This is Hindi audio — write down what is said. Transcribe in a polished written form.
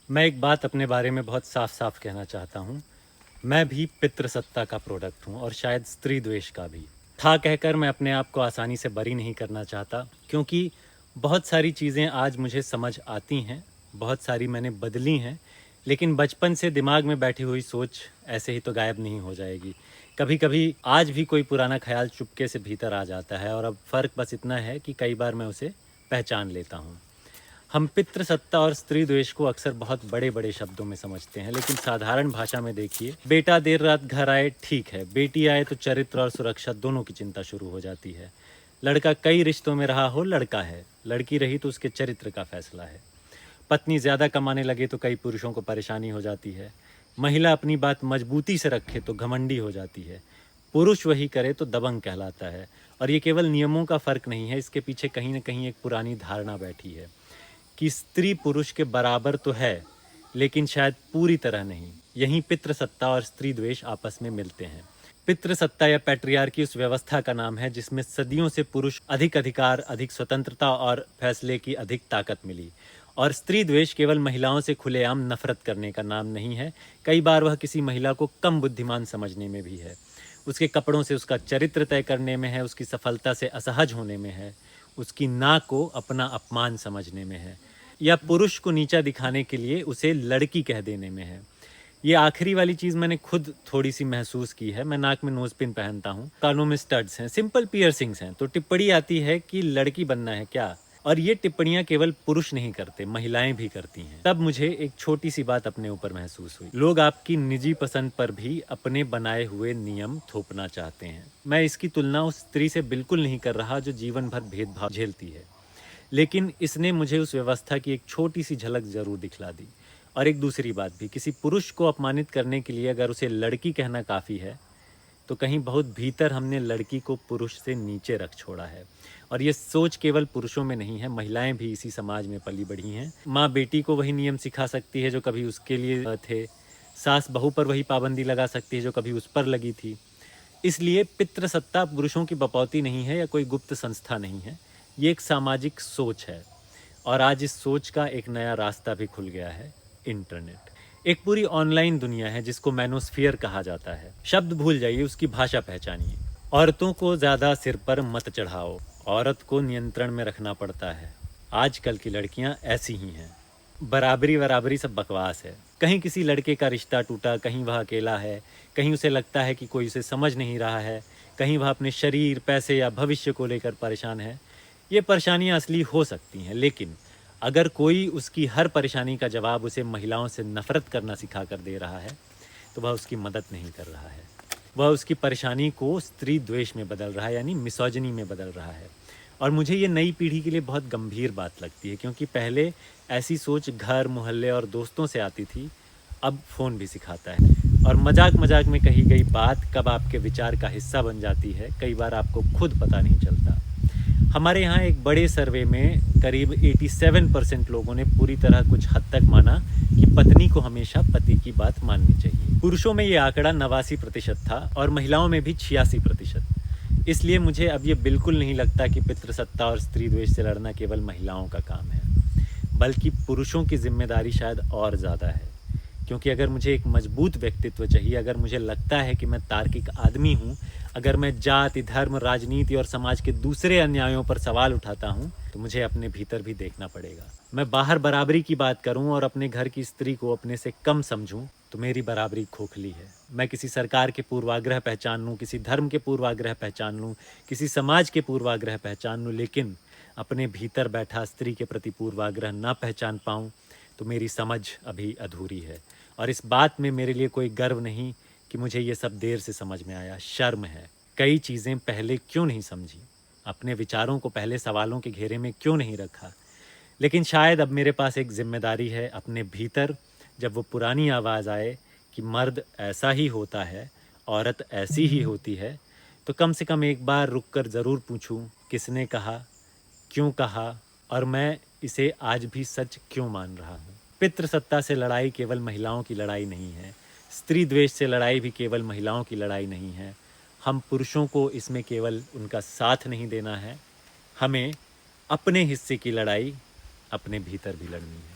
मैं एक बात अपने बारे में बहुत साफ साफ कहना चाहता हूँ। मैं भी पितृसत्ता का प्रोडक्ट हूँ और शायद स्त्री द्वेष का भी। था कहकर मैं अपने आप को आसानी से बरी नहीं करना चाहता, क्योंकि बहुत सारी चीज़ें आज मुझे समझ आती हैं, बहुत सारी मैंने बदली हैं, लेकिन बचपन से दिमाग में बैठी हुई सोच ऐसे ही तो गायब नहीं हो जाएगी। कभी कभी आज भी कोई पुराना ख्याल चुपके से भीतर आ जाता है, और अब फ़र्क बस इतना है कि कई बार मैं उसे पहचान लेता हूँ। हम पितृसत्ता और स्त्री द्वेष को अक्सर बहुत बड़े बड़े शब्दों में समझते हैं, लेकिन साधारण भाषा में देखिए, बेटा देर रात घर आए ठीक है, बेटी आए तो चरित्र और सुरक्षा दोनों की चिंता शुरू हो जाती है। लड़का कई रिश्तों में रहा हो लड़का है, लड़की रही तो उसके चरित्र का फैसला है। पत्नी ज़्यादा कमाने लगे तो कई पुरुषों को परेशानी हो जाती है। महिला अपनी बात मजबूती से रखे तो घमंडी हो जाती है। पुरुष वही करे तो दबंग कहलाता है। और ये केवल नियमों का फर्क नहीं है, इसके पीछे कहीं ना कहीं एक पुरानी धारणा बैठी है कि स्त्री पुरुष के बराबर तो है, लेकिन शायद पूरी तरह नहीं। यहीं पितृसत्ता और स्त्री द्वेष आपस में मिलते हैं। पितृसत्ता या पैट्रियार्की उस व्यवस्था का नाम है जिसमें सदियों से पुरुष अधिक अधिकार, अधिक स्वतंत्रता और फैसले की अधिक ताकत मिली। और स्त्री द्वेष केवल महिलाओं से खुलेआम नफरत करने का नाम नहीं है, कई बार वह किसी महिला को कम बुद्धिमान समझने में भी है। उसके कपड़ों से उसका चरित्र तय करने में है, उसकी सफलता से असहज होने में है, उसकी ना को अपना अपमान समझने में है, या पुरुष को नीचा दिखाने के लिए उसे लड़की कह देने में है। ये आखिरी वाली चीज़ मैंने खुद थोड़ी सी महसूस की है। मैं नाक में नोज पिन पहनता हूँ, कानों में स्टड्स हैं, सिंपल पियर्सिंग्स हैं, तो टिप्पणी आती है कि लड़की बनना है क्या। और ये टिप्पणियां केवल पुरुष नहीं करते, महिलाएं भी करती हैं। तब मुझे एक छोटी सी बात अपने ऊपर महसूस हुई। लोग आपकी निजी पसंद पर भी अपने बनाए हुए नियम थोपना चाहते हैं। मैं इसकी तुलना उस स्त्री से बिल्कुल नहीं कर रहा जो जीवन भर भेदभाव झेलती है, लेकिन इसने मुझे उस व्यवस्था की एक छोटी सी झलक जरूर दिखला दी। और एक दूसरी बात भी, किसी पुरुष को अपमानित करने के लिए अगर उसे लड़की कहना काफ़ी है, तो कहीं बहुत भीतर हमने लड़की को पुरुष से नीचे रख छोड़ा है। और ये सोच केवल पुरुषों में नहीं है, महिलाएं भी इसी समाज में पली बढ़ी हैं। माँ बेटी को वही नियम सिखा सकती है जो कभी उसके लिए थे, सास बहू पर वही पाबंदी लगा सकती है जो कभी उस पर लगी थी। इसलिए पितृसत्ता पुरुषों की बपौती नहीं है या कोई गुप्त संस्था नहीं है, ये एक सामाजिक सोच है। और आज इस सोच का एक नया रास्ता भी खुल गया है, इंटरनेट। एक पूरी ऑनलाइन दुनिया है जिसको मैनोस्फीयर कहा जाता है। शब्द भूल जाइए, उसकी भाषा पहचानिए। औरतों को ज़्यादा सिर पर मत चढ़ाओ, औरत को नियंत्रण में रखना पड़ता है। आजकल की लड़कियां ऐसी ही हैं। बराबरी बराबरी सब बकवास है। कहीं किसी लड़के का रिश्ता टूटा, कहीं वह अकेला है, कहीं उसे लगता है कि कोई उसे समझ नहीं रहा है, कहीं वह अपने शरीर, पैसे या भविष्य को लेकर परेशान है। ये परेशानियां असली हो सकती हैं, लेकिन अगर कोई उसकी हर परेशानी का जवाब उसे महिलाओं से नफरत करना सिखा कर दे रहा है, तो वह उसकी मदद नहीं कर रहा है। वह उसकी परेशानी को स्त्री द्वेष में बदल रहा है, यानी मिसोजिनी में बदल रहा है। और मुझे ये नई पीढ़ी के लिए बहुत गंभीर बात लगती है, क्योंकि पहले ऐसी सोच घर, मोहल्ले और दोस्तों से आती थी, अब फ़ोन भी सिखाता है। और मजाक मजाक में कही गई बात कब आपके विचार का हिस्सा बन जाती है, कई बार आपको खुद पता नहीं चलता। हमारे यहाँ एक बड़े सर्वे में करीब 87% लोगों ने पूरी तरह कुछ हद तक माना कि पत्नी को हमेशा पति की बात माननी चाहिए। पुरुषों में ये आंकड़ा 89% था और महिलाओं में भी 86%। इसलिए मुझे अब ये बिल्कुल नहीं लगता कि पितृसत्ता और स्त्री द्वेष से लड़ना केवल महिलाओं का काम है, बल्कि पुरुषों की जिम्मेदारी शायद और ज़्यादा है। क्योंकि अगर मुझे एक मजबूत व्यक्तित्व चाहिए, अगर मुझे लगता है कि मैं तार्किक आदमी हूँ, अगर मैं जाति, धर्म, राजनीति और समाज के दूसरे अन्यायों पर सवाल उठाता हूँ, तो मुझे अपने भीतर भी देखना पड़ेगा। मैं बाहर बराबरी की बात करूँ और अपने घर की स्त्री को अपने से कम समझूँ, तो मेरी बराबरी खोखली है। मैं किसी सरकार के पूर्वाग्रह पहचान लूँ, किसी धर्म के पूर्वाग्रह पहचान लूँ, किसी समाज के पूर्वाग्रह पहचान लूँ, लेकिन अपने भीतर बैठा स्त्री के प्रति पूर्वाग्रह ना पहचान पाऊँ, तो मेरी समझ अभी अधूरी है। और इस बात में मेरे लिए कोई गर्व नहीं कि मुझे ये सब देर से समझ में आया, शर्म है। कई चीज़ें पहले क्यों नहीं समझी, अपने विचारों को पहले सवालों के घेरे में क्यों नहीं रखा। लेकिन शायद अब मेरे पास एक जिम्मेदारी है अपने भीतर, जब वो पुरानी आवाज़ आए कि मर्द ऐसा ही होता है, औरत ऐसी ही होती है, तो कम से कम एक बार रुक कर ज़रूर पूछूं, किसने कहा, क्यों कहा, और मैं इसे आज भी सच क्यों मान रहा हूँ। पितृसत्ता से लड़ाई केवल महिलाओं की लड़ाई नहीं है, स्त्री द्वेष से लड़ाई भी केवल महिलाओं की लड़ाई नहीं है। हम पुरुषों को इसमें केवल उनका साथ नहीं देना है, हमें अपने हिस्से की लड़ाई अपने भीतर भी लड़नी है।